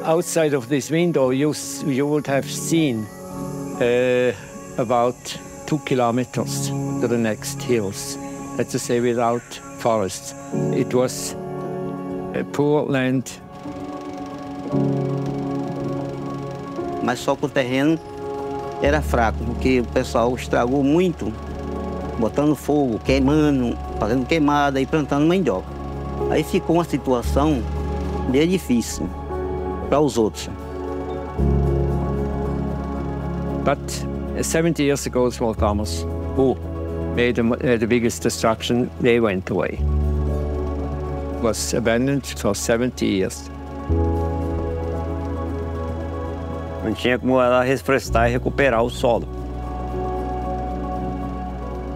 outside of this window, you would have seen about 2 kilometers to the next hills. Let's just say without forests. It was a poor land. Mas só que o terreno era fraco, porque o pessoal estragou muito, botando fogo, queimando, fazendo queimada e plantando mandioca. Aí ficou uma situação bem difícil para os outros. But 70 years ago, small farmers who made the biggest destruction, they went away. It was abandoned for 70 years. Não tinha como ela refrestar e recuperar o solo.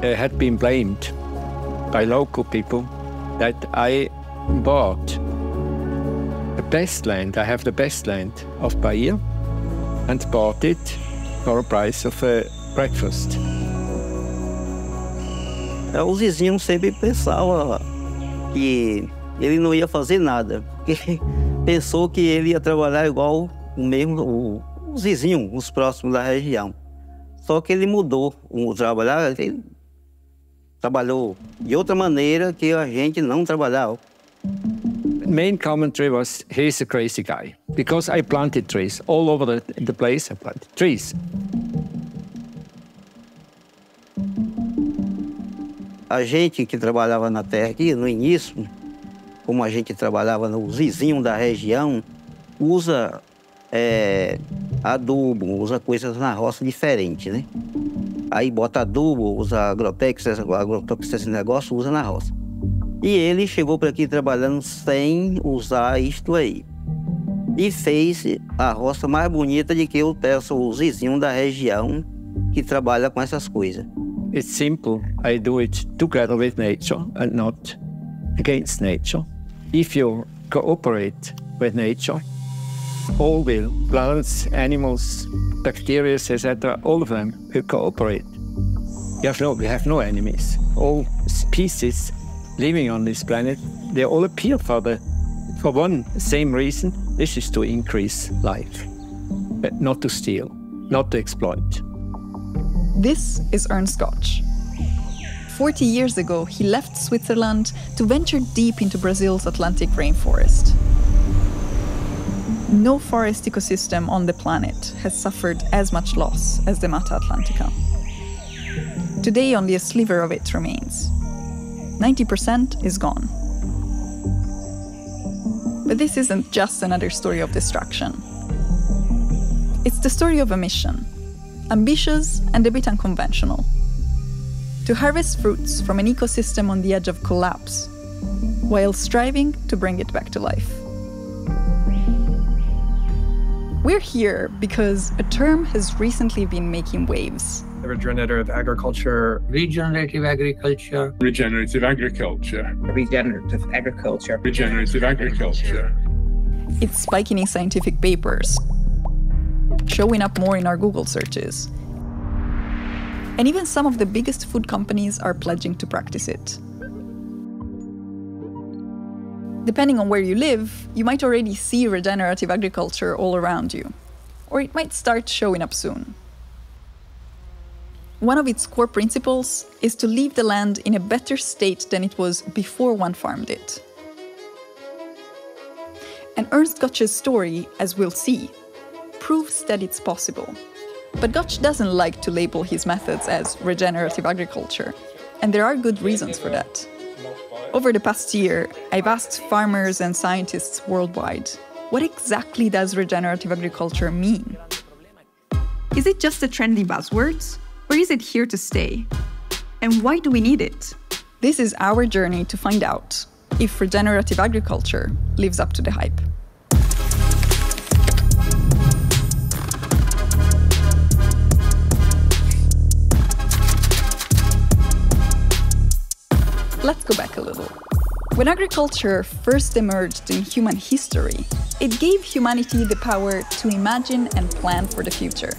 I had been blamed by local people that I bought the best land. I have the best land of Bahia and bought it for a price of a breakfast. Os vizinhos sempre pensavam que ele não ia fazer nada, porque pensou que ele ia trabalhar igual os vizinhos, os próximos da região. Só que ele mudou o trabalhar, ele trabalhou de outra maneira que a gente não trabalhava. The main commentary was, he's a crazy guy, because I planted trees all over the place. I planted trees. A gente que trabalhava na terra aqui, no início, como a gente trabalhava nos vizinhos da região, usa adubo, usa coisas na roça diferentes, né? Aí bota adubo, usa agrotóxico, esse negócio, usa na roça. E ele chegou para aqui trabalhando sem usar isto aí. E fez a roça mais bonita de que eu peço os vizinhos da região que trabalham com essas coisas. It's simple. I do it together with nature and not against nature. If you cooperate with nature, all will, plants, animals, bacteria, etc., all of them will cooperate. We have no enemies. All species living on this planet, they all appear for one same reason. This is to increase life, but not to steal, not to exploit. This is Ernst Gotsch. 40 years ago, he left Switzerland to venture deep into Brazil's Atlantic rainforest. No forest ecosystem on the planet has suffered as much loss as the Mata Atlantica. Today, only a sliver of it remains. 90% is gone. But this isn't just another story of destruction. It's the story of a mission, ambitious and a bit unconventional. To harvest fruits from an ecosystem on the edge of collapse, while striving to bring it back to life. We're here because a term has recently been making waves. Regenerative agriculture. Regenerative agriculture. Regenerative agriculture. Regenerative agriculture. Regenerative agriculture. It's spiking in scientific papers, showing up more in our Google searches. And even some of the biggest food companies are pledging to practice it. Depending on where you live, you might already see regenerative agriculture all around you, or it might start showing up soon. One of its core principles is to leave the land in a better state than it was before one farmed it. And Ernst Gotsch's story, as we'll see, proves that it's possible. But Gotsch doesn't like to label his methods as regenerative agriculture, and there are good reasons for that. Over the past year, I've asked farmers and scientists worldwide, what exactly does regenerative agriculture mean? Is it just a trendy buzzword, or is it here to stay? And why do we need it? This is our journey to find out if regenerative agriculture lives up to the hype. Let's go back a little. When agriculture first emerged in human history, it gave humanity the power to imagine and plan for the future.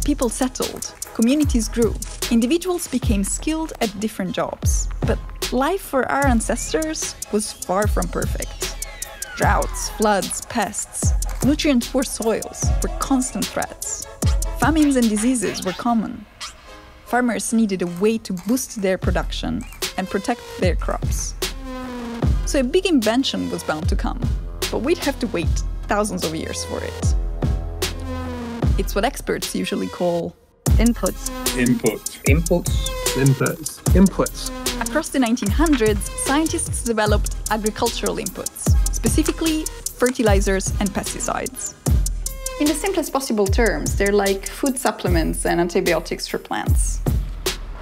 People settled, communities grew, individuals became skilled at different jobs. But life for our ancestors was far from perfect. Droughts, floods, pests. Nutrient-poor soils were constant threats. Famines and diseases were common. Farmers needed a way to boost their production and protect their crops. So a big invention was bound to come, but we'd have to wait thousands of years for it. It's what experts usually call inputs. Across the 1900s, scientists developed agricultural inputs, specifically fertilizers and pesticides. In the simplest possible terms, they're like food supplements and antibiotics for plants.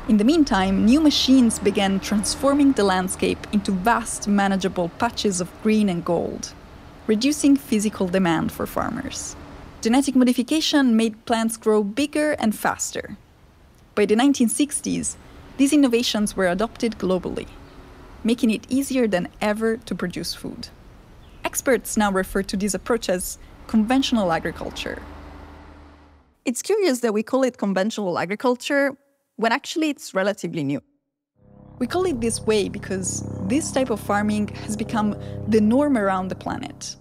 In the meantime, new machines began transforming the landscape into vast, manageable patches of green and gold, reducing physical demand for farmers. Genetic modification made plants grow bigger and faster. By the 1960s, these innovations were adopted globally, making it easier than ever to produce food. Experts now refer to this approach as conventional agriculture. It's curious that we call it conventional agriculture when actually it's relatively new. We call it this way because this type of farming has become the norm around the planet.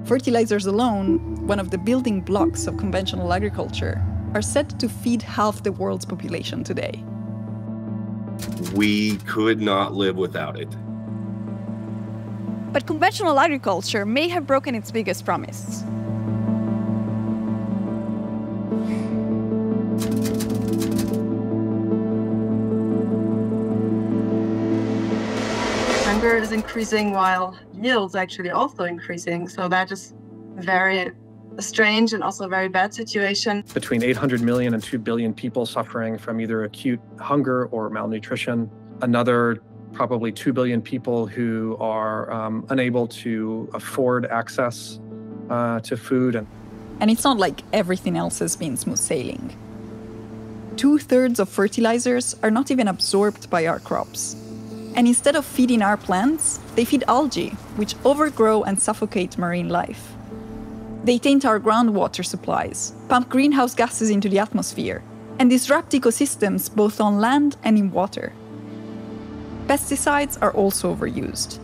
Fertilizers alone, one of the building blocks of conventional agriculture, are said to feed half the world's population today. We could not live without it. But conventional agriculture may have broken its biggest promise. Hunger is increasing while yields actually also increasing. So that is very strange and also a very bad situation. Between 800 million and 2 billion people suffering from either acute hunger or malnutrition. Another probably 2 billion people who are unable to afford access to food. And it's not like everything else has been smooth sailing. 2/3 of fertilizers are not even absorbed by our crops. And instead of feeding our plants, they feed algae, which overgrow and suffocate marine life. They taint our groundwater supplies, pump greenhouse gases into the atmosphere, and disrupt ecosystems both on land and in water. Pesticides are also overused.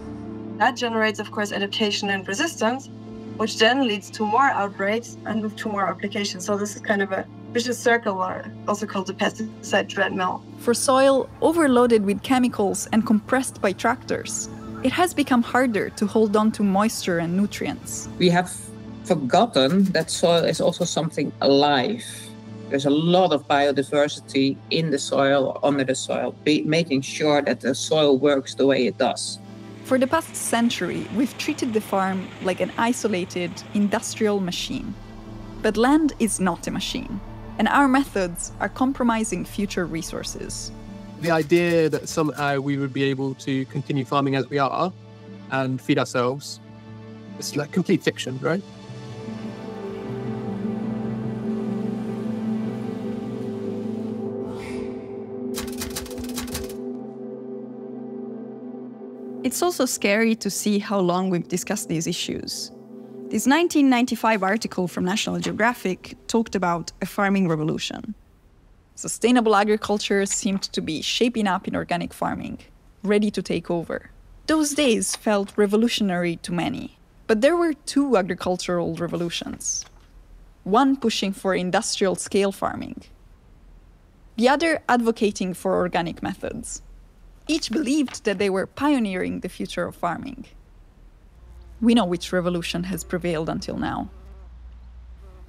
That generates, of course, adaptation and resistance, which then leads to more outbreaks and to more applications. So this is kind of a vicious circle, or also called the pesticide treadmill. For soil overloaded with chemicals and compressed by tractors, it has become harder to hold on to moisture and nutrients. We have forgotten that soil is also something alive. There's a lot of biodiversity in the soil or under the soil, making sure that the soil works the way it does. For the past century, we've treated the farm like an isolated industrial machine. But land is not a machine, and our methods are compromising future resources. The idea that somehow we would be able to continue farming as we are and feed ourselves, it's like complete fiction, right? It's also scary to see how long we've discussed these issues. This 1995 article from National Geographic talked about a farming revolution. Sustainable agriculture seemed to be shaping up in organic farming, ready to take over. Those days felt revolutionary to many, but there were two agricultural revolutions. One pushing for industrial-scale farming, the other advocating for organic methods. Each believed that they were pioneering the future of farming. We know which revolution has prevailed until now.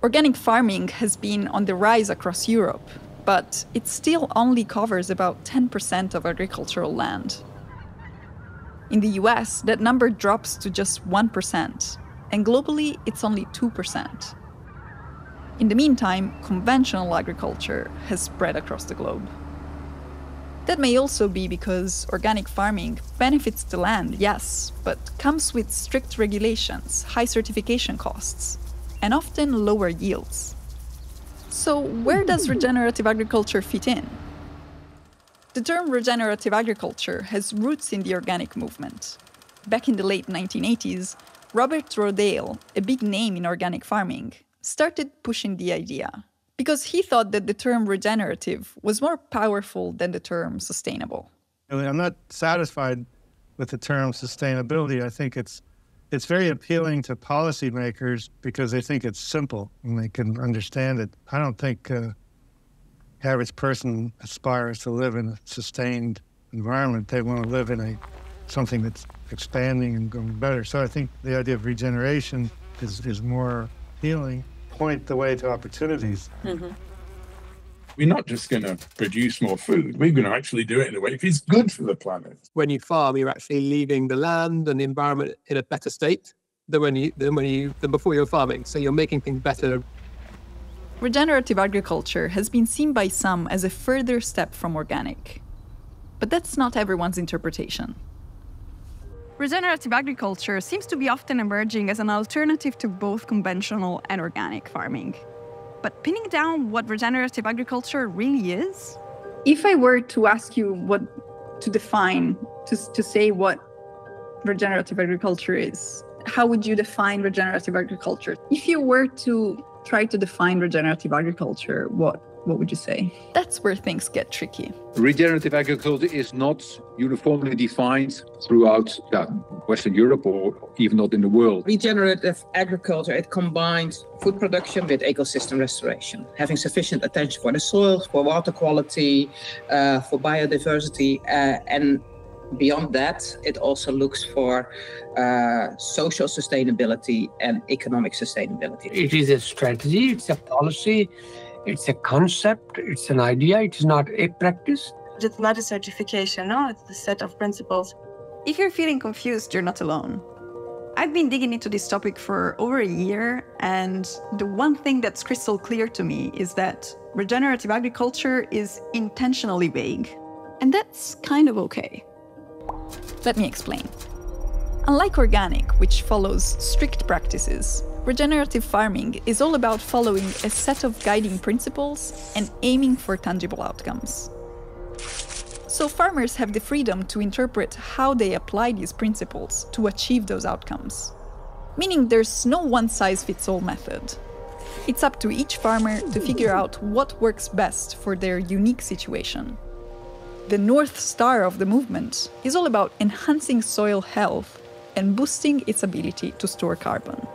Organic farming has been on the rise across Europe, but it still only covers about 10% of agricultural land. In the US, that number drops to just 1%, and globally, it's only 2%. In the meantime, conventional agriculture has spread across the globe. That may also be because organic farming benefits the land, yes, but comes with strict regulations, high certification costs, and often lower yields. So where does regenerative agriculture fit in? The term regenerative agriculture has roots in the organic movement. Back in the late 1980s, Robert Rodale, a big name in organic farming, started pushing the idea, because he thought that the term regenerative was more powerful than the term sustainable. I'm not satisfied with the term sustainability. I think it's It's very appealing to policymakers because they think it's simple and they can understand it. I don't think average person aspires to live in a sustained environment. They want to live in something that's expanding and going better. So I think the idea of regeneration is more appealing. Point the way to opportunities. Mm-hmm. We're not just going to produce more food. We're going to actually do it in a way it's good for the planet. When you farm, you're actually leaving the land and the environment in a better state than before you're farming. So you're making things better. Regenerative agriculture has been seen by some as a further step from organic. But that's not everyone's interpretation. Regenerative agriculture seems to be often emerging as an alternative to both conventional and organic farming. But pinning down what regenerative agriculture really is? If I were to ask you to say what regenerative agriculture is, how would you define regenerative agriculture? If you were to try to define regenerative agriculture, what would you say? That's where things get tricky. Regenerative agriculture is not uniformly defined throughout Western Europe or even not in the world. Regenerative agriculture, it combines food production with ecosystem restoration, having sufficient attention for the soil, for water quality, for biodiversity, and beyond that, it also looks for social sustainability and economic sustainability. It is a strategy, it's a policy, it's a concept, it's an idea, it is not a practice. It's not a certification, no, it's a set of principles. If you're feeling confused, you're not alone. I've been digging into this topic for over a year, and the one thing that's crystal clear to me is that regenerative agriculture is intentionally vague. And that's kind of okay. Let me explain. Unlike organic, which follows strict practices, regenerative farming is all about following a set of guiding principles and aiming for tangible outcomes. So farmers have the freedom to interpret how they apply these principles to achieve those outcomes. Meaning there's no one-size-fits-all method. It's up to each farmer to figure out what works best for their unique situation. The North Star of the movement is all about enhancing soil health and boosting its ability to store carbon.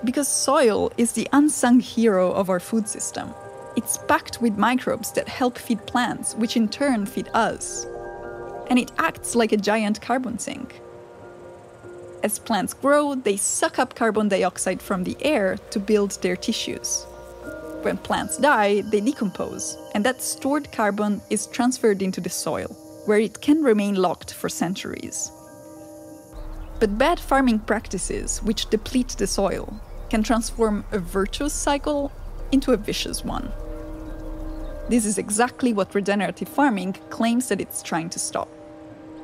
Because soil is the unsung hero of our food system. It's packed with microbes that help feed plants, which in turn feed us. And it acts like a giant carbon sink. As plants grow, they suck up carbon dioxide from the air to build their tissues. When plants die, they decompose, and that stored carbon is transferred into the soil, where it can remain locked for centuries. But bad farming practices, which deplete the soil, can transform a virtuous cycle into a vicious one. This is exactly what regenerative farming claims that it's trying to stop.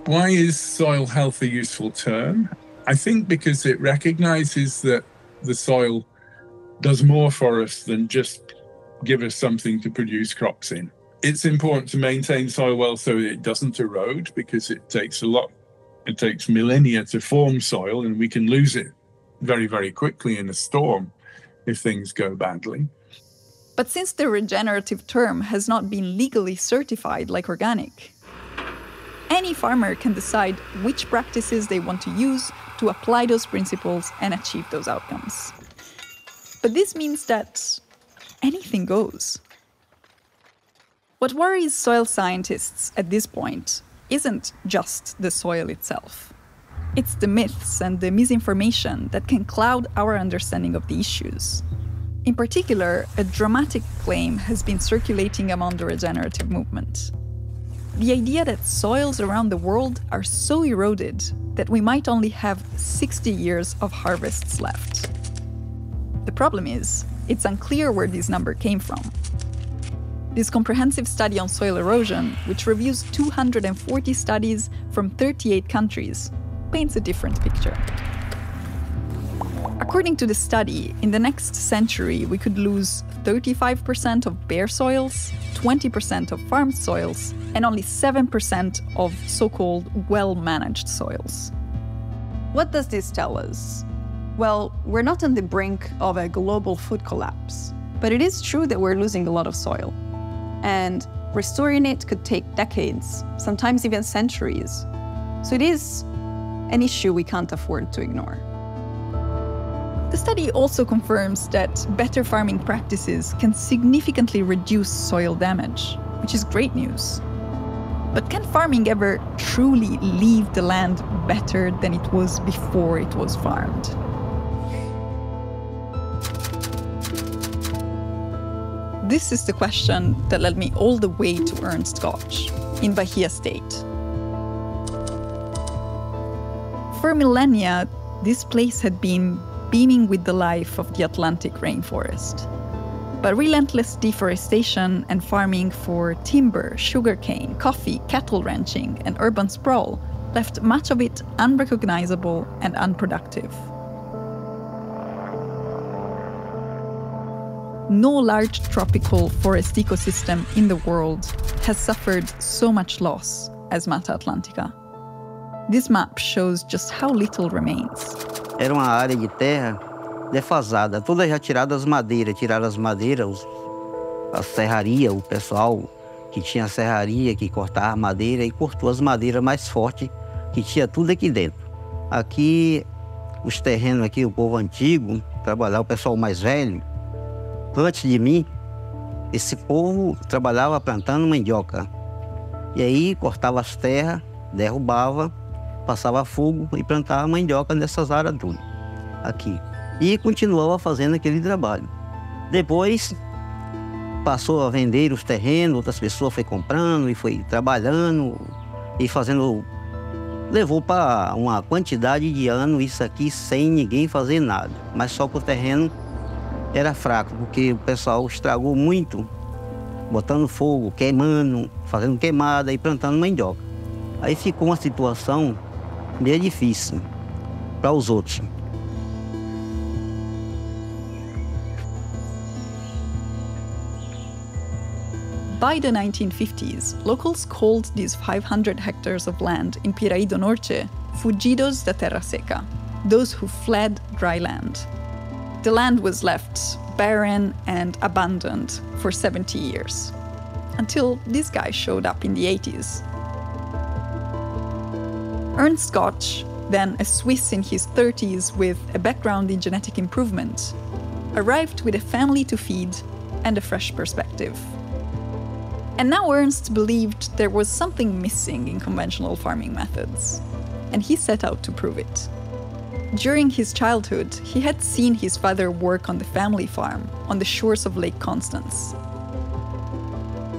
Why is soil health a useful term? I think because it recognizes that the soil does more for us than just give us something to produce crops in. It's important to maintain soil well so it doesn't erode, because it takes millennia to form soil, and we can lose it very, very quickly in a storm if things go badly. But since the regenerative term has not been legally certified like organic, any farmer can decide which practices they want to use to apply those principles and achieve those outcomes. But this means that anything goes. What worries soil scientists at this point isn't just the soil itself. It's the myths and the misinformation that can cloud our understanding of the issues. In particular, a dramatic claim has been circulating among the regenerative movement. The idea that soils around the world are so eroded that we might only have 60 years of harvests left. The problem is, it's unclear where this number came from. This comprehensive study on soil erosion, which reviews 240 studies from 38 countries, paints a different picture. According to the study, in the next century, we could lose 35% of bare soils, 20% of farmed soils, and only 7% of so-called well-managed soils. What does this tell us? Well, we're not on the brink of a global food collapse, but it is true that we're losing a lot of soil. And restoring it could take decades, sometimes even centuries. So it is an issue we can't afford to ignore. The study also confirms that better farming practices can significantly reduce soil damage, which is great news. But can farming ever truly leave the land better than it was before it was farmed? This is the question that led me all the way to Ernst Gotsch in Bahia state. For millennia, this place had been beaming with the life of the Atlantic rainforest. But relentless deforestation and farming for timber, sugarcane, coffee, cattle ranching, and urban sprawl left much of it unrecognizable and unproductive. No large tropical forest ecosystem in the world has suffered so much loss as Mata Atlântica. This map shows just how little remains. Era uma área de terra defasada, todas já tiradas tiraram as madeiras, a serraria, o pessoal que tinha serraria, que cortava madeira e cortou as madeiras mais fortes, que tinha tudo aqui dentro. Aqui, os terrenos aqui, o povo antigo, trabalhava, o pessoal mais velho, antes de mim, esse povo trabalhava plantando mandioca. E aí cortava as terras, derrubava, passava fogo e plantava mandioca nessas áreas tudo, aqui. E continuava fazendo aquele trabalho. Depois, passou a vender os terrenos, outras pessoas foi comprando e foi trabalhando e fazendo... Levou para uma quantidade de anos isso aqui sem ninguém fazer nada. Mas só que o terreno era fraco, porque o pessoal estragou muito, botando fogo, queimando, fazendo queimada e plantando mandioca. Aí ficou uma situação meio difícil para os outros. By the 1950s, locals called these 500 hectares of land in Piraí do Norte fugidos da terra seca, those who fled dry land. The land was left barren and abandoned for 70 years, until this guy showed up in the 80s. Ernst Gotsch, then a Swiss in his 30s with a background in genetic improvement, arrived with a family to feed and a fresh perspective. And now Ernst believed there was something missing in conventional farming methods, and he set out to prove it. During his childhood, he had seen his father work on the family farm on the shores of Lake Constance.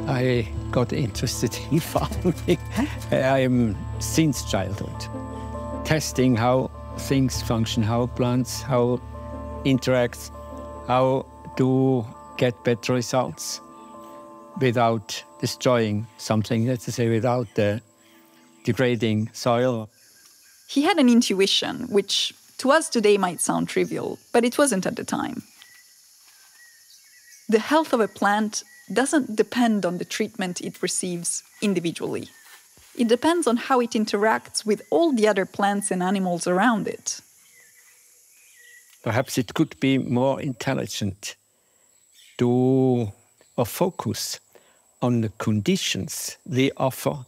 I got interested in farming. I am since childhood, testing how things function, how plants, how interact, how to get better results without destroying something, let's say without degrading soil. He had an intuition, which to us today might sound trivial, but it wasn't at the time. The health of a plant doesn't depend on the treatment it receives individually. It depends on how it interacts with all the other plants and animals around it. Perhaps it could be more intelligent to focus on the conditions they offer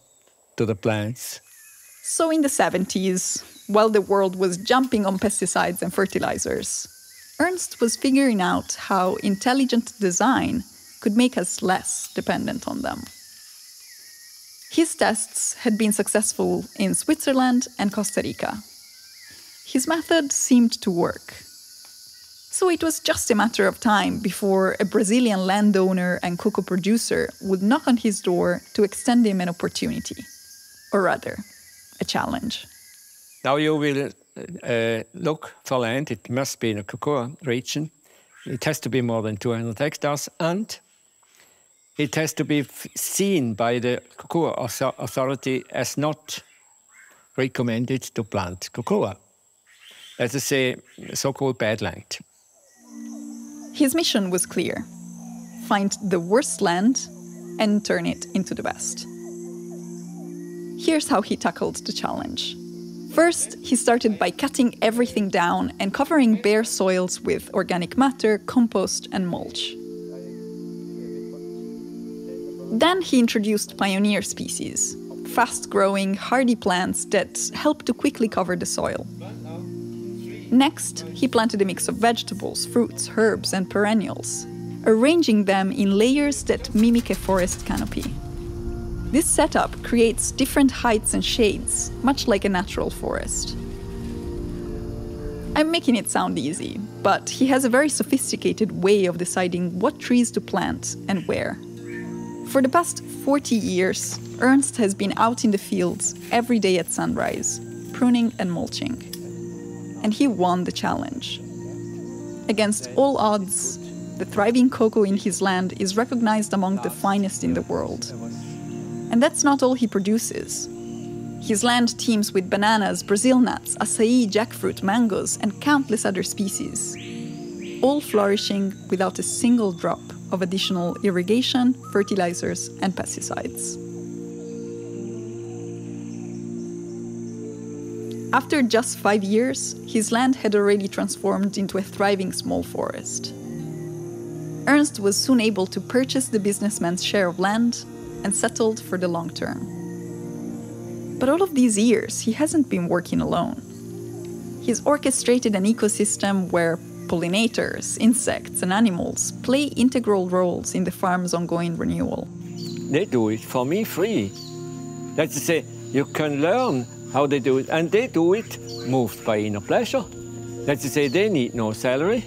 to the plants. So in the 70s, while the world was jumping on pesticides and fertilizers, Ernst was figuring out how intelligent design could make us less dependent on them. His tests had been successful in Switzerland and Costa Rica. His method seemed to work. So it was just a matter of time before a Brazilian landowner and cocoa producer would knock on his door to extend him an opportunity, or rather, a challenge. Now you will look for land. It must be in a cocoa region. It has to be more than 200 hectares, and it has to be seen by the cocoa authority as not recommended to plant cocoa. Let us say, so-called bad land. His mission was clear: find the worst land and turn it into the best. Here's how he tackled the challenge. First, he started by cutting everything down and covering bare soils with organic matter, compost, and mulch. Then he introduced pioneer species, fast-growing, hardy plants that help to quickly cover the soil. Next, he planted a mix of vegetables, fruits, herbs, and perennials, arranging them in layers that mimic a forest canopy. This setup creates different heights and shades, much like a natural forest. I'm making it sound easy, but he has a very sophisticated way of deciding what trees to plant and where. For the past 40 years, Ernst has been out in the fields every day at sunrise, pruning and mulching. And he won the challenge. Against all odds, the thriving cocoa in his land is recognized among the finest in the world. And that's not all he produces. His land teems with bananas, Brazil nuts, acai, jackfruit, mangoes, and countless other species, all flourishing without a single drop of additional irrigation, fertilizers, and pesticides. After just 5 years, his land had already transformed into a thriving small forest. Ernst was soon able to purchase the businessman's share of land and settled for the long term. But all of these years, he hasn't been working alone. He's orchestrated an ecosystem where pollinators, insects, and animals play integral roles in the farm's ongoing renewal. They do it for me free. That's to say, you can learn how they do it, and they do it moved by inner pleasure. That's to say, they need no salary.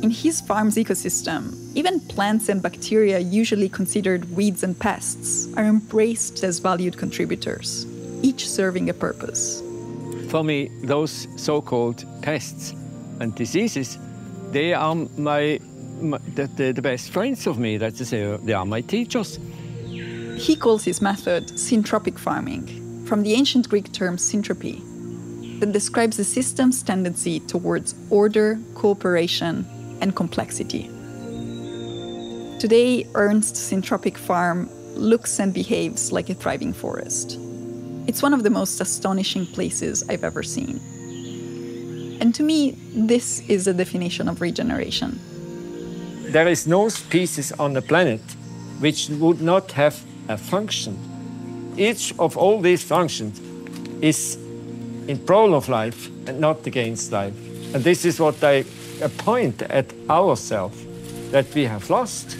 In his farm's ecosystem, even plants and bacteria usually considered weeds and pests are embraced as valued contributors, each serving a purpose. For me, those so-called pests and diseases, they are the best friends of me. That's to say, they are my teachers. He calls his method syntropic farming, from the ancient Greek term syntropy, that describes the system's tendency towards order, cooperation, and complexity. Today, Ernst's syntropic farm looks and behaves like a thriving forest. It's one of the most astonishing places I've ever seen. And to me, this is the definition of regeneration. There is no species on the planet which would not have a function. Each of all these functions is in pro of life and not against life. And this is what I point at ourselves, that we have lost.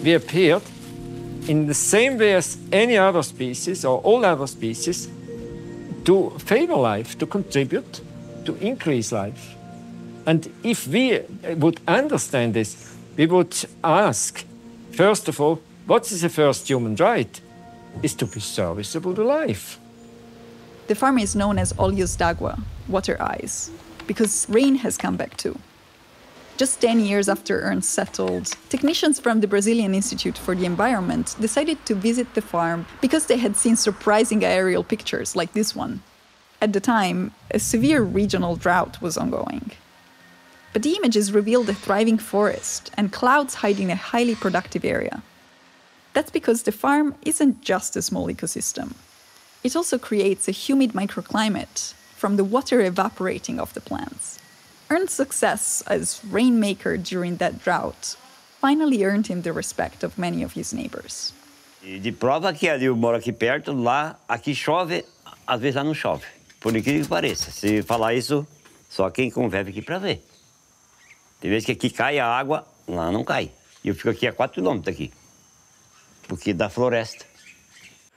We appeared in the same way as any other species or all other species to favor life, to contribute, to increase life. And if we would understand this, we would ask, first of all, what is the first human right? Is to be serviceable to life. The farm is known as Olhos d'Água, water eyes, because rain has come back too. Just 10 years after Ernst settled, technicians from the Brazilian Institute for the Environment decided to visit the farm because they had seen surprising aerial pictures like this one. At the time, a severe regional drought was ongoing. But the images revealed a thriving forest and clouds hiding a highly productive area. That's because the farm isn't just a small ecosystem. It also creates a humid microclimate from the water evaporating off the plants. Ernst's success as rainmaker during that drought finally earned him the respect of many of his neighbors. De prova que ali eu moro aqui perto, lá, aqui chove, às vezes lá não chove. Por incrível que pareça. Se falar isso, só quem convive aqui para ver. Tem vezes que aqui cai a água, lá não cai. E eu fico aqui a 4 quilômetros aqui, porque da floresta.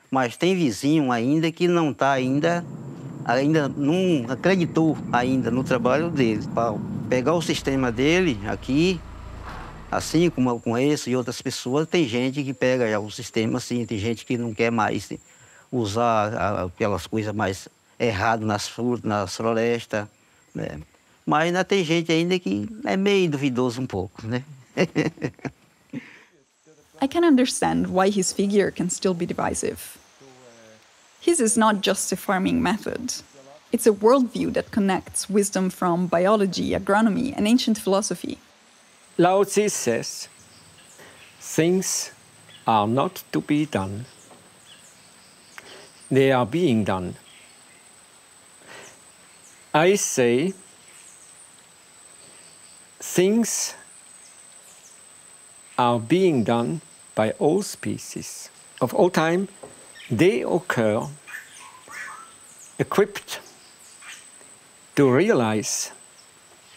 Mas tem vizinho ainda que não está ainda não acreditou ainda no trabalho dele. Para pegar o sistema dele aqui, assim como eu conheço e outras pessoas, tem gente que pega já o sistema assim, tem gente que não quer mais usar aquelas coisas mais erradas nas frutas, nas florestas, né? Mas ainda tem gente ainda que é meio duvidoso um pouco, né? I can understand why his figure can still be divisive. His is not just a farming method. It's a worldview that connects wisdom from biology, agronomy, and ancient philosophy. Lao Tzu says, things are not to be done. They are being done. I say, things are being done by all species of all time. They occur equipped to realize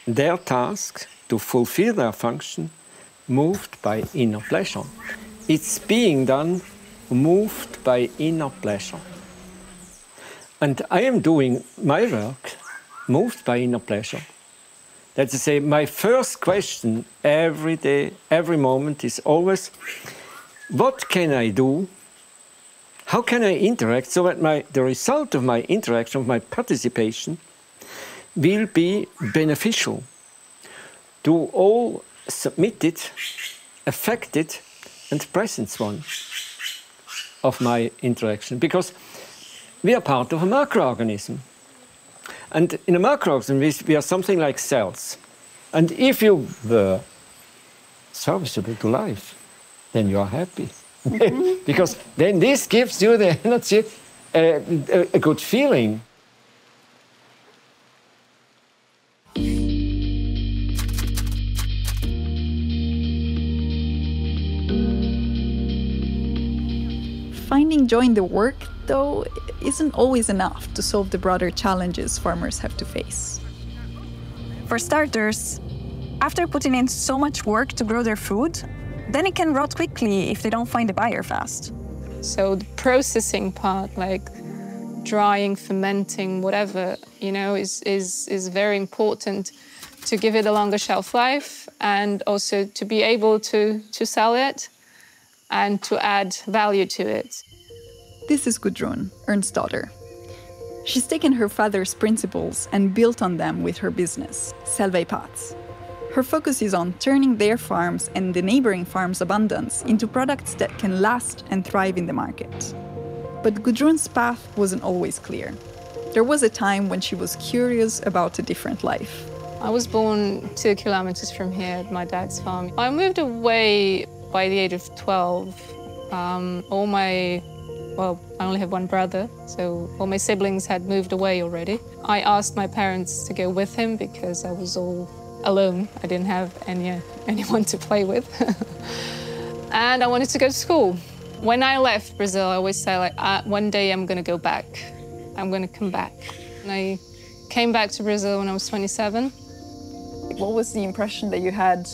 their task, to fulfill their function, moved by inner pleasure. It's being done moved by inner pleasure. And I am doing my work moved by inner pleasure. That's to say, my first question every day, every moment is always, what can I do? How can I interact so that the result of my interaction, of my participation, will be beneficial to all submitted, affected, and present ones of my interaction? Because we are part of a macroorganism. And in a macroorganism, we are something like cells. And if you were serviceable to life, then you are happy. Mm-hmm. Because then this gives you the energy, a good feeling. Finding joy in the work, though, isn't always enough to solve the broader challenges farmers have to face. For starters, after putting in so much work to grow their food, then it can rot quickly if they don't find a buyer fast. So the processing part, like drying, fermenting, whatever, is very important to give it a longer shelf life and also to be able to sell it and to add value to it. This is Gudrun, Ernst's daughter. She's taken her father's principles and built on them with her business, Selveipaths. Her focus is on turning their farms and the neighboring farms' abundance into products that can last and thrive in the market. But Gudrun's path wasn't always clear. There was a time when she was curious about a different life. I was born 2 kilometers from here at my dad's farm. I moved away by the age of 12. I only have one brother, so all my siblings had moved away already. I asked my parents to go with him because I was all alone. I didn't have anyone to play with. And I wanted to go to school. When I left Brazil, I always say, one day I'm going to go back. I'm going to come back. And I came back to Brazil when I was 27. What was the impression that you had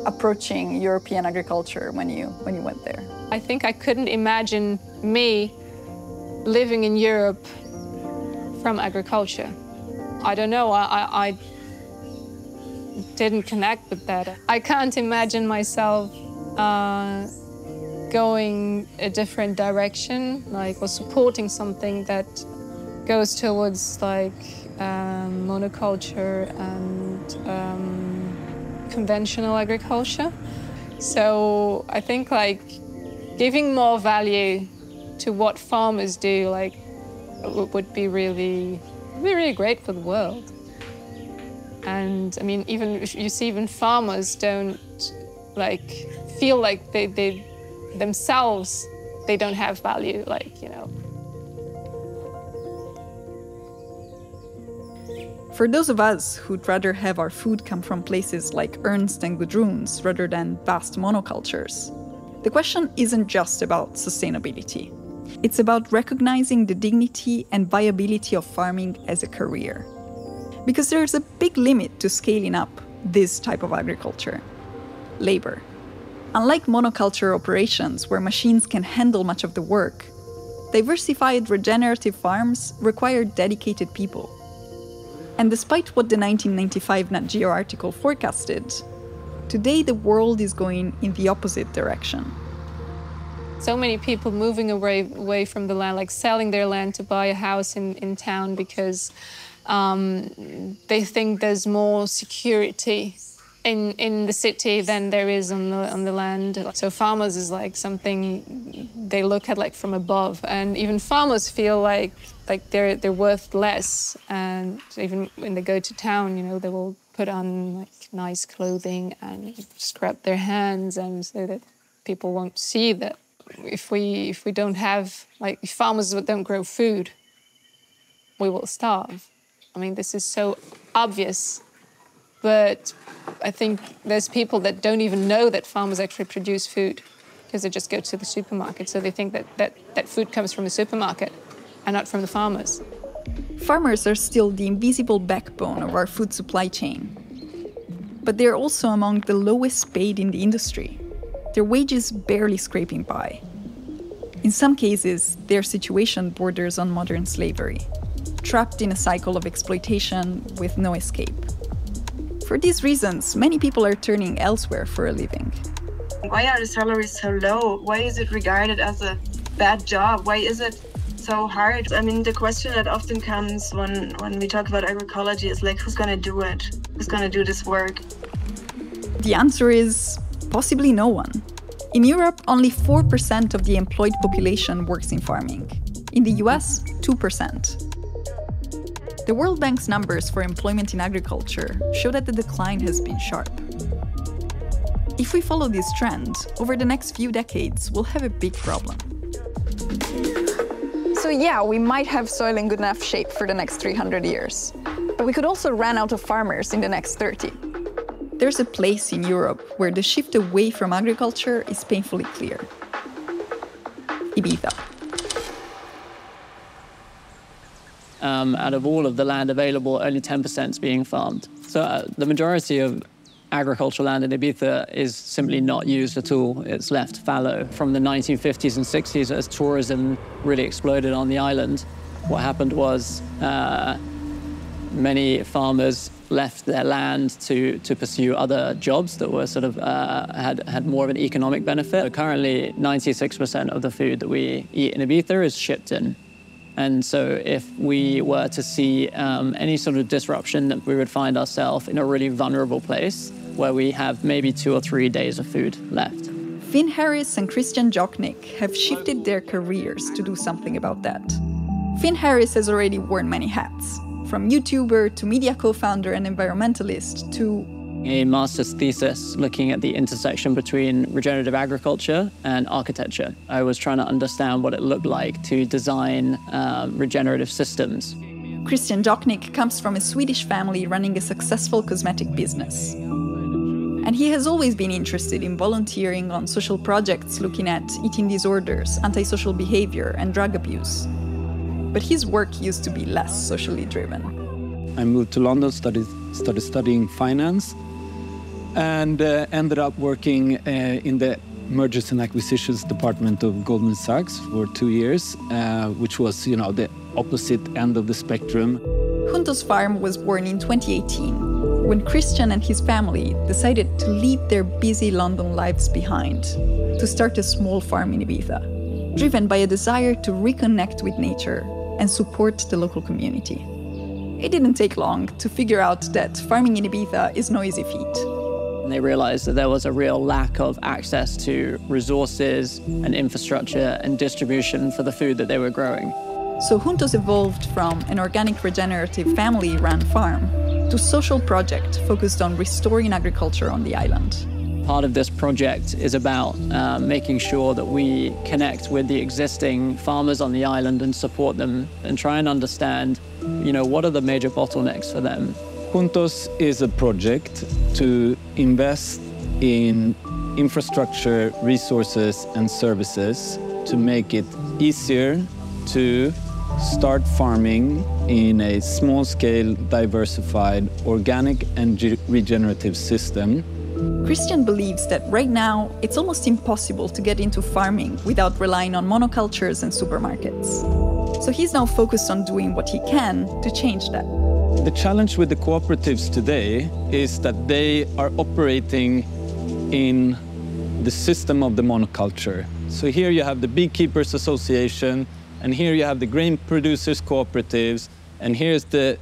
approaching European agriculture when you went there? I think I couldn't imagine me living in Europe from agriculture. I don't know, I didn't connect with that. I can't imagine myself going a different direction, or supporting something that goes towards monoculture and conventional agriculture. So I think giving more value to what farmers do would be really great for the world. And I mean, even farmers don't feel like they themselves they don't have value, For those of us who'd rather have our food come from places like Ernst and Gudrun's rather than vast monocultures, the question isn't just about sustainability. It's about recognizing the dignity and viability of farming as a career. Because there's a big limit to scaling up this type of agriculture: labor. Unlike monoculture operations where machines can handle much of the work, diversified regenerative farms require dedicated people. And despite what the 1995 Nat Geo article forecasted, today the world is going in the opposite direction. So many people moving away from the land, selling their land to buy a house in town because they think there's more security in the city than there is on the land. So farmers is something they look at from above, and even farmers feel like they're worth less. And even when they go to town, they will put on nice clothing and scrub their hands, and so that people won't see that. If we don't have if farmers don't grow food, we will starve. I mean, this is so obvious. But I think there's people that don't even know that farmers actually produce food because they just go to the supermarket. So they think that food comes from the supermarket and not from the farmers. Farmers are still the invisible backbone of our food supply chain. But they're also among the lowest paid in the industry, their wages barely scraping by. In some cases, their situation borders on modern slavery, trapped in a cycle of exploitation with no escape. For these reasons, many people are turning elsewhere for a living. Why are the salaries so low? Why is it regarded as a bad job? Why is it so hard? I mean, the question that often comes when we talk about agroecology is like, who's going to do it? Who's going to do this work? The answer is possibly no one. In Europe, only 4% of the employed population works in farming. In the US, 2%. The World Bank's numbers for employment in agriculture show that the decline has been sharp. If we follow this trend, over the next few decades, we'll have a big problem. So yeah, we might have soil in good enough shape for the next 300 years. But we could also run out of farmers in the next 30. There's a place in Europe where the shift away from agriculture is painfully clear. Ibiza. Out of all of the land available, only 10% is being farmed. So the majority of agricultural land in Ibiza is simply not used at all. It's left fallow. From the 1950s and 60s, as tourism really exploded on the island, what happened was many farmers left their land to pursue other jobs that were sort of had more of an economic benefit. Currently, 96% of the food that we eat in Ibiza is shipped in. And so if we were to see any sort of disruption, we would find ourselves in a really vulnerable place where we have maybe 2 or 3 days of food left. Finn Harris and Christian Jochnik have shifted their careers to do something about that. Finn Harris has already worn many hats, from YouTuber to media co-founder and environmentalist to a master's thesis looking at the intersection between regenerative agriculture and architecture. I was trying to understand what it looked like to design regenerative systems. Christian Jochnik comes from a Swedish family running a successful cosmetic business. And he has always been interested in volunteering on social projects looking at eating disorders, antisocial behavior, and drug abuse. But his work used to be less socially driven. I moved to London, started studying finance, and ended up working in the mergers and acquisitions department of Goldman Sachs for 2 years, which was, the opposite end of the spectrum. Juntos Farm was born in 2018, when Christian and his family decided to leave their busy London lives behind to start a small farm in Ibiza, driven by a desire to reconnect with nature and support the local community. It didn't take long to figure out that farming in Ibiza is no easy feat. And they realized that there was a real lack of access to resources and infrastructure and distribution for the food that they were growing. So Juntos evolved from an organic regenerative family-run farm to a social project focused on restoring agriculture on the island. Part of this project is about making sure that we connect with the existing farmers on the island and support them and try and understand, what are the major bottlenecks for them. Juntos is a project to invest in infrastructure, resources, and services to make it easier to start farming in a small-scale, diversified, organic and regenerative system. Christian believes that right now, it's almost impossible to get into farming without relying on monocultures and supermarkets. So he's now focused on doing what he can to change that. The challenge with the cooperatives today is that they are operating in the system of the monoculture. So here you have the Beekeepers Association, and here you have the Grain Producers Cooperatives, and here's the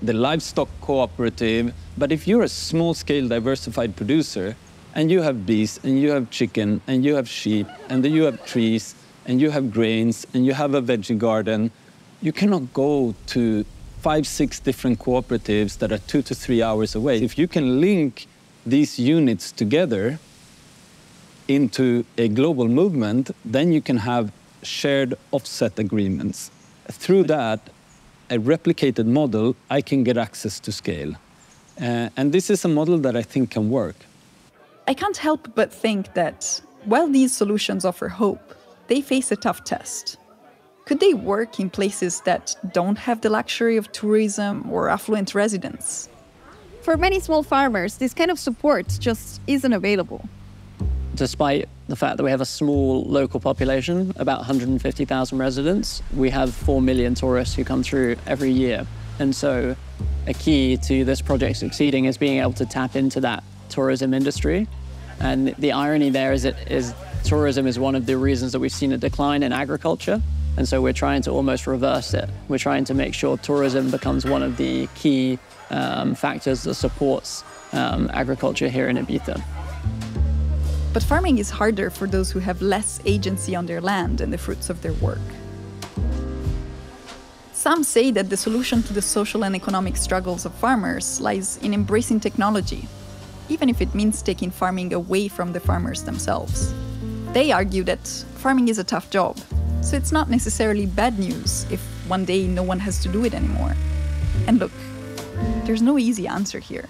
livestock cooperative. But if you're a small-scale diversified producer, and you have bees, and you have chicken, and you have sheep, and then you have trees, and you have grains, and you have a veggie garden, you cannot go to 5-6 different cooperatives that are 2 to 3 hours away. If you can link these units together into a global movement, then you can have shared offset agreements. Through that, a replicated model, I can get access to scale. And this is a model that I think can work. I can't help but think that while these solutions offer hope, they face a tough test. Could they work in places that don't have the luxury of tourism or affluent residents? For many small farmers, this kind of support just isn't available. Despite the fact that we have a small local population, about 150,000 residents, we have 4 million tourists who come through every year. And so a key to this project succeeding is being able to tap into that tourism industry. And the irony there is tourism is one of the reasons that we've seen a decline in agriculture. And so we're trying to almost reverse it. We're trying to make sure tourism becomes one of the key factors that supports agriculture here in Ibiza. But farming is harder for those who have less agency on their land and the fruits of their work. Some say that the solution to the social and economic struggles of farmers lies in embracing technology, even if it means taking farming away from the farmers themselves. They argue that farming is a tough job, so it's not necessarily bad news if one day no one has to do it anymore. And look, there's no easy answer here.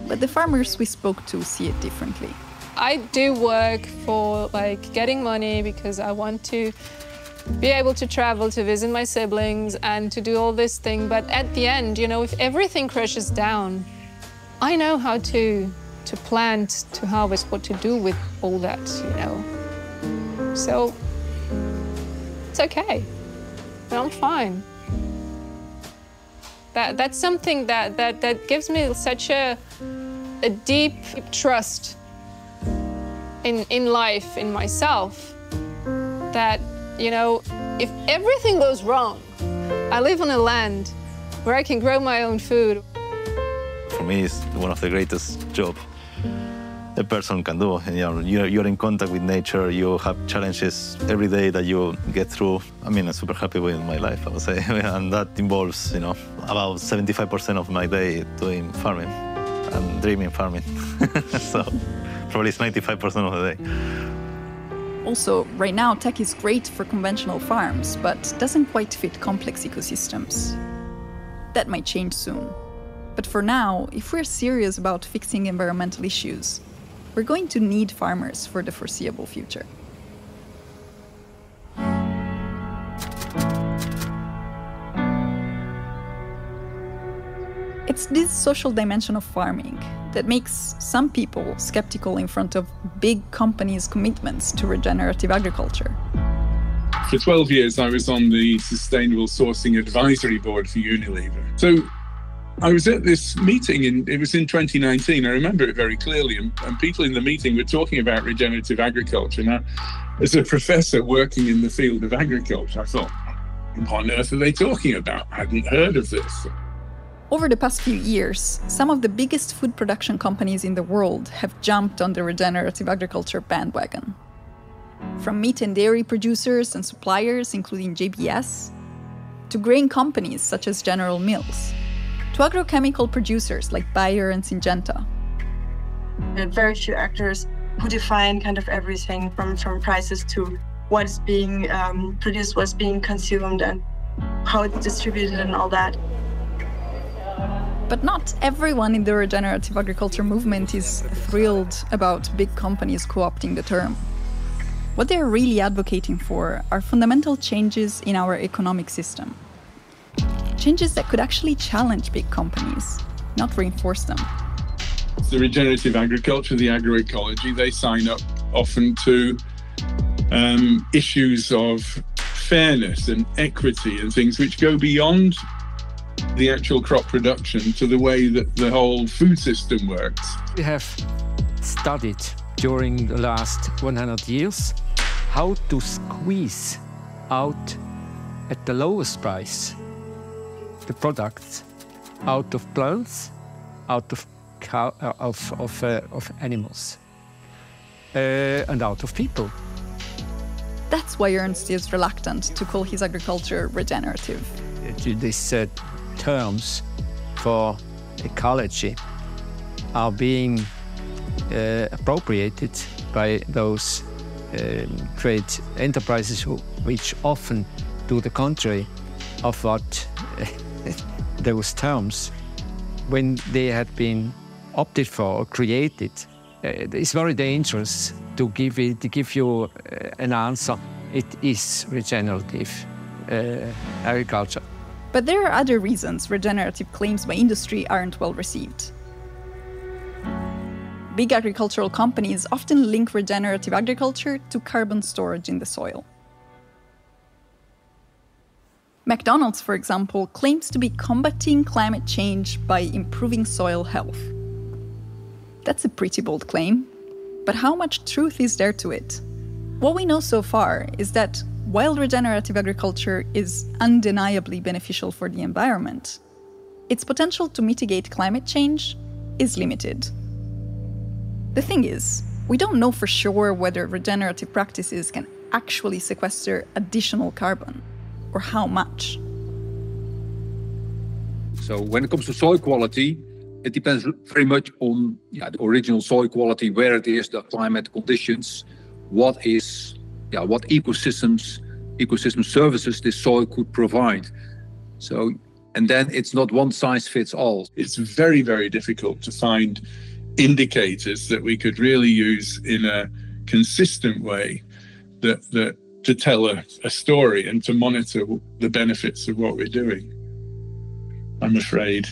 But the farmers we spoke to see it differently. I do work for getting money because I want to be able to travel to visit my siblings and to do all this thing. But at the end, if everything crashes down, I know how to plant, to harvest, what to do with all that, So it's okay. I'm fine. That's something that gives me such a deep trust in life, in myself, that, if everything goes wrong, I live on a land where I can grow my own food. For me, it's one of the greatest jobs a person can do. You're in contact with nature, you have challenges every day that you get through. I'm super happy with my life, I would say. And that involves, about 75% of my day doing farming and dreaming farming. So probably it's 95% of the day. Also, right now, tech is great for conventional farms, but doesn't quite fit complex ecosystems. That might change soon. But for now, if we're serious about fixing environmental issues, we're going to need farmers for the foreseeable future. It's this social dimension of farming that makes some people skeptical in front of big companies' commitments to regenerative agriculture. For 12 years, I was on the Sustainable Sourcing Advisory Board for Unilever. So I was at this meeting, it was in 2019, I remember it very clearly, and people in the meeting were talking about regenerative agriculture. Now, as a professor working in the field of agriculture, I thought, what on earth are they talking about? I hadn't heard of this. Over the past few years, some of the biggest food production companies in the world have jumped on the regenerative agriculture bandwagon. From meat and dairy producers and suppliers, including JBS, to grain companies such as General Mills, to agrochemical producers like Bahia and Syngenta. There are very few actors who define kind of everything from prices to what's being produced, what's being consumed, and how it's distributed and all that. But not everyone in the regenerative agriculture movement is thrilled about big companies co-opting the term. What they're really advocating for are fundamental changes in our economic system. Changes that could actually challenge big companies, not reinforce them. The regenerative agriculture, the agroecology, they sign up often to issues of fairness and equity and things which go beyond the actual crop production to the way that the whole food system works. We have studied during the last 100 years how to squeeze out at the lowest price the products out of plants, out of animals, and out of people. That's why Ernst is reluctant to call his agriculture regenerative. These terms for ecology are being appropriated by those trade enterprises which often do the contrary of what those terms, when they had been opted for or created. It's very dangerous to give you an answer. It is regenerative. agriculture. But there are other reasons regenerative claims by industry aren't well received. Big agricultural companies often link regenerative agriculture to carbon storage in the soil. McDonald's, for example, claims to be combating climate change by improving soil health. That's a pretty bold claim, but how much truth is there to it? What we know so far is that while regenerative agriculture is undeniably beneficial for the environment, its potential to mitigate climate change is limited. The thing is, we don't know for sure whether regenerative practices can actually sequester additional carbon, or how much. So when it comes to soil quality, it depends very much on the original soil quality, where it is, the climate conditions, what ecosystem services this soil could provide. So, and then it's not one size fits all. It's very, very difficult to find indicators that we could really use in a consistent way that to tell a story and to monitor the benefits of what we're doing, I'm afraid.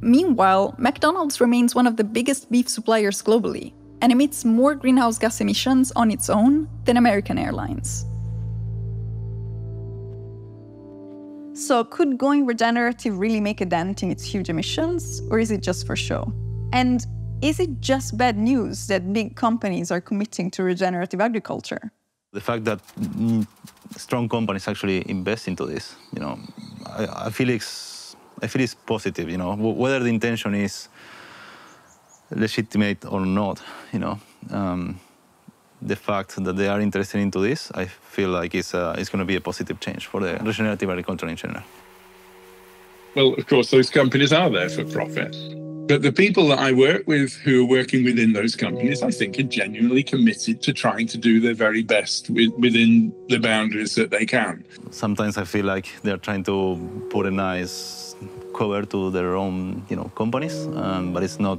Meanwhile, McDonald's remains one of the biggest beef suppliers globally and emits more greenhouse gas emissions on its own than American Airlines. So could going regenerative really make a dent in its huge emissions, or is it just for show? And is it just bad news that big companies are committing to regenerative agriculture? The fact that strong companies actually invest into this, I feel it's positive, whether the intention is legitimate or not, the fact that they are interested into this, I feel like it's going to be a positive change for the regenerative agriculture in general. Well, of course, those companies are there for profit. But the people that I work with who are working within those companies, I think, are genuinely committed to trying to do their very best within the boundaries that they can. Sometimes I feel like they're trying to put a nice cover to their own, companies, but it's not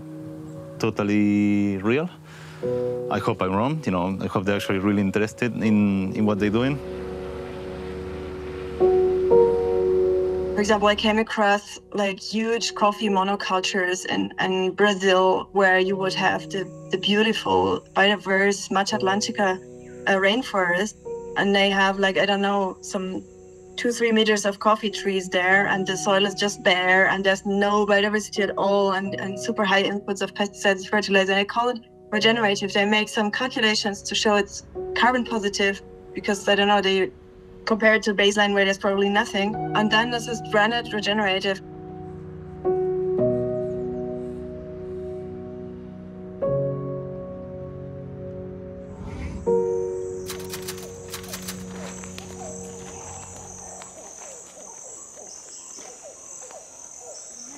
totally real. I hope I'm wrong. I hope they're actually really interested in what they're doing. For example, I came across huge coffee monocultures in Brazil, where you would have the beautiful biodiverse Mata Atlântica rainforest, and they have some 2-3 meters of coffee trees there, and the soil is just bare, and there's no biodiversity at all, and super high inputs of pesticides, fertilizer. I call it regenerative. They make some calculations to show it's carbon positive because they compare it to baseline where there's probably nothing, and then this is branded regenerative.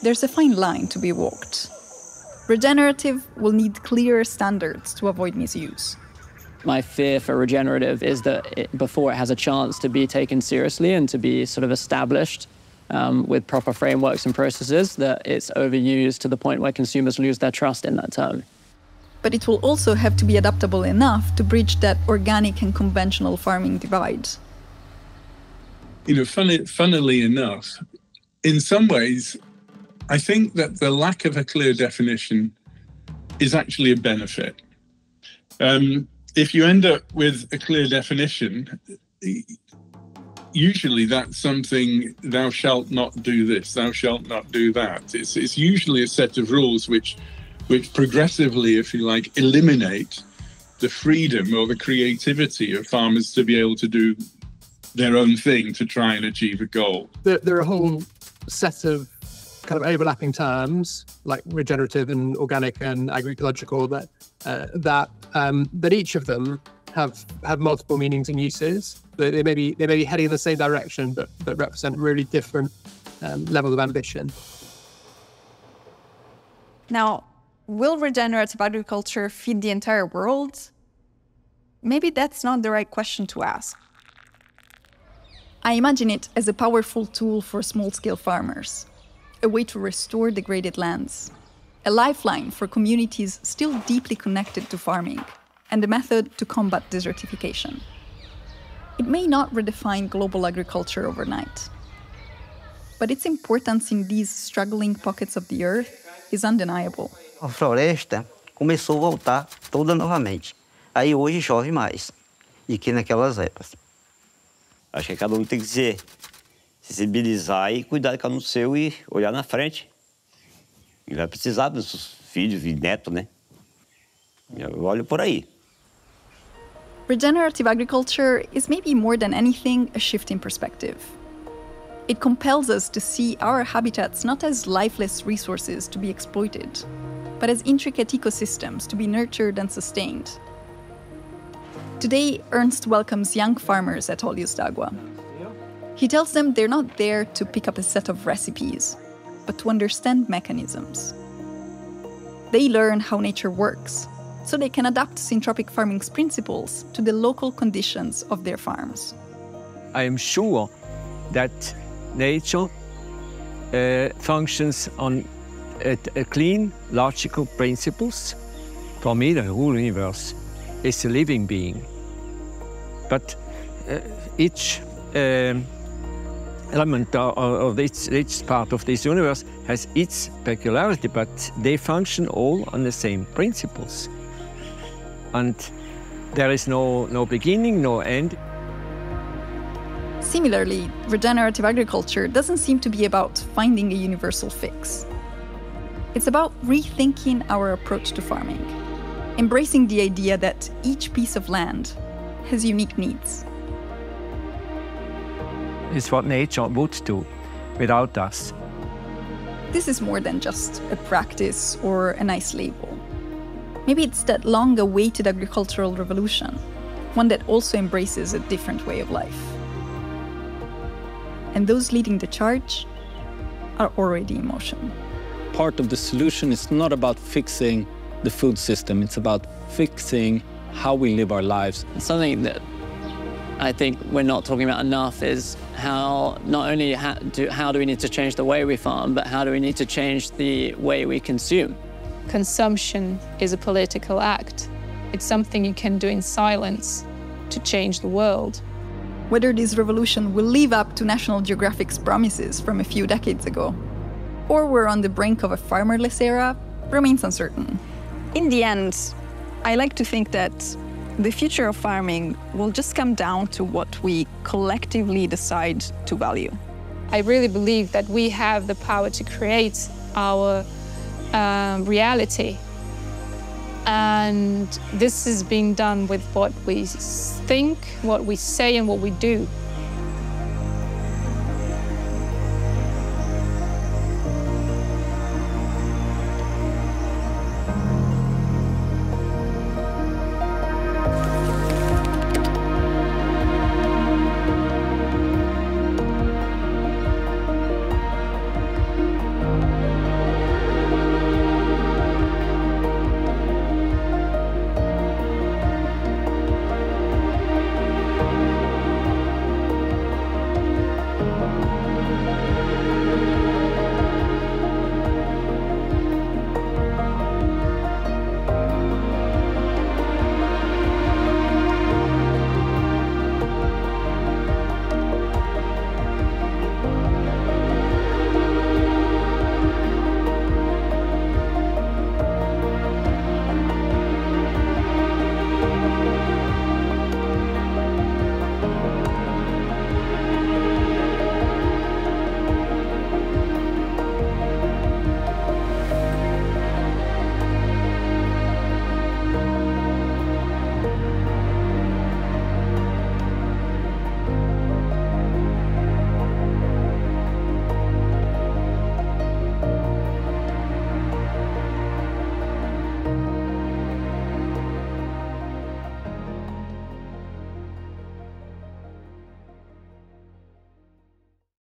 There's a fine line to be walked. Regenerative will need clearer standards to avoid misuse. My fear for regenerative is that before it has a chance to be taken seriously and to be sort of established with proper frameworks and processes, that it's overused to the point where consumers lose their trust in that term. But it will also have to be adaptable enough to bridge that organic and conventional farming divide. Funnily enough, in some ways, I think that the lack of a clear definition is actually a benefit. If you end up with a clear definition, usually that's something, thou shalt not do this, thou shalt not do that. It's usually a set of rules which progressively, if you like, eliminate the freedom or the creativity of farmers to be able to do their own thing to try and achieve a goal. There are a whole set of kind of overlapping terms like regenerative and organic and agroecological that each of them have multiple meanings and uses. They may be heading in the same direction, but represent really different levels of ambition. Now, will regenerative agriculture feed the entire world? Maybe that's not the right question to ask. I imagine it as a powerful tool for small-scale farmers, a way to restore degraded lands, a lifeline for communities still deeply connected to farming, and a method to combat desertification. It may not redefine global agriculture overnight, but its importance in these struggling pockets of the earth is undeniable. A floresta começou a voltar toda novamente. Aí hoje chove mais do que naquelas épocas. Acho que cada um tem que se sensibilizar e cuidar de cada um do seu e olhar na frente. E vai precisar dos seus filhos e netos, né? Eu olho por aí. Regenerative agriculture is maybe more than anything a shift in perspective. It compels us to see our habitats not as lifeless resources to be exploited, but as intricate ecosystems to be nurtured and sustained. Today, Ernst welcomes young farmers at Olhos d'Água. He tells them they're not there to pick up a set of recipes, but to understand mechanisms. They learn how nature works, so they can adapt syntropic farming's principles to the local conditions of their farms. I am sure that nature functions on a clean, logical principles. For me, the whole universe is a living being. But each element of each part of this universe has its peculiarity, but they function all on the same principles. And there is no beginning, no end. Similarly, regenerative agriculture doesn't seem to be about finding a universal fix. It's about rethinking our approach to farming, embracing the idea that each piece of land has unique needs. It's what nature would do without us. This is more than just a practice or a nice label. Maybe it's that long-awaited agricultural revolution, one that also embraces a different way of life. And those leading the charge are already in motion. Part of the solution is not about fixing the food system, it's about fixing how we live our lives. Something that I think we're not talking about enough is how not only how do we need to change the way we farm, but how do we need to change the way we consume. Consumption is a political act. It's something you can do in silence to change the world. Whether this revolution will live up to National Geographic's promises from a few decades ago, or we're on the brink of a farmerless era, remains uncertain. In the end, I like to think that the future of farming will just come down to what we collectively decide to value. I really believe that we have the power to create our reality. And this is being done with what we think, what we say, and what we do.